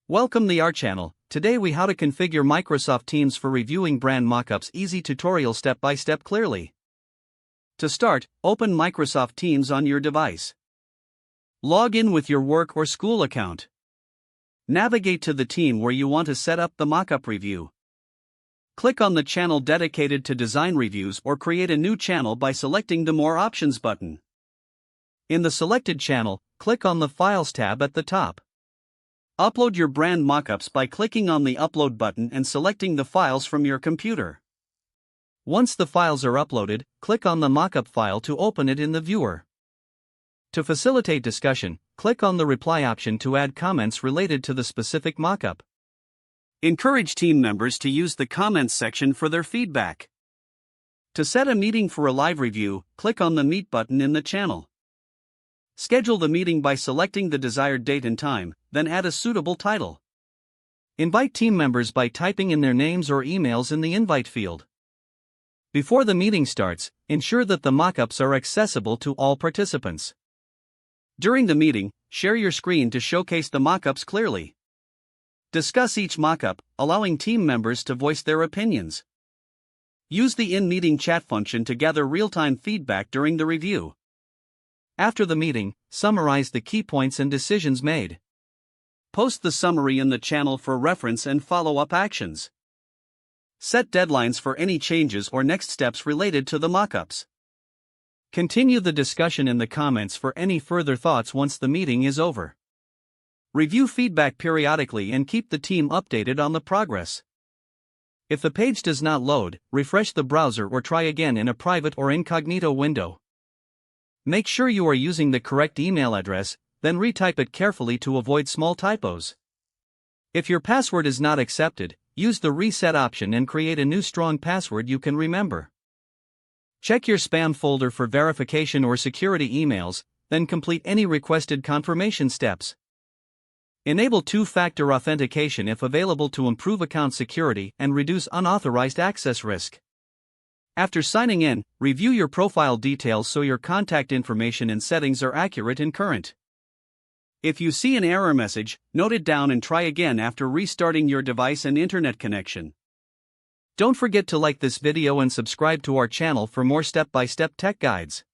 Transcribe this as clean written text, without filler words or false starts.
Welcome to our channel. Today we how to configure Microsoft Teams for reviewing brand mockups. Easy tutorial step by step clearly. To start, open Microsoft Teams on your device. Log in with your work or school account. Navigate to the team where you want to set up the mockup review. Click on the channel dedicated to design reviews or create a new channel by selecting the More Options button. In the selected channel, click on the Files tab at the top. Upload your brand mockups by clicking on the Upload button and selecting the files from your computer. Once the files are uploaded, click on the mockup file to open it in the viewer. To facilitate discussion, click on the Reply option to add comments related to the specific mockup. Encourage team members to use the comments section for their feedback. To set a meeting for a live review, click on the Meet button in the channel. Schedule the meeting by selecting the desired date and time, then add a suitable title. Invite team members by typing in their names or emails in the invite field. Before the meeting starts, ensure that the mockups are accessible to all participants. During the meeting, share your screen to showcase the mockups clearly. Discuss each mockup, allowing team members to voice their opinions. Use the in-meeting chat function to gather real-time feedback during the review. After the meeting, summarize the key points and decisions made. Post the summary in the channel for reference and follow-up actions. Set deadlines for any changes or next steps related to the mockups. Continue the discussion in the comments for any further thoughts once the meeting is over. Review feedback periodically and keep the team updated on the progress. If the page does not load, refresh the browser or try again in a private or incognito window. Make sure you are using the correct email address, then retype it carefully to avoid small typos. If your password is not accepted, use the reset option and create a new strong password you can remember. Check your spam folder for verification or security emails, then complete any requested confirmation steps. Enable two-factor authentication if available to improve account security and reduce unauthorized access risk. After signing in, review your profile details so your contact information and settings are accurate and current. If you see an error message, note it down and try again after restarting your device and internet connection. Don't forget to like this video and subscribe to our channel for more step-by-step tech guides.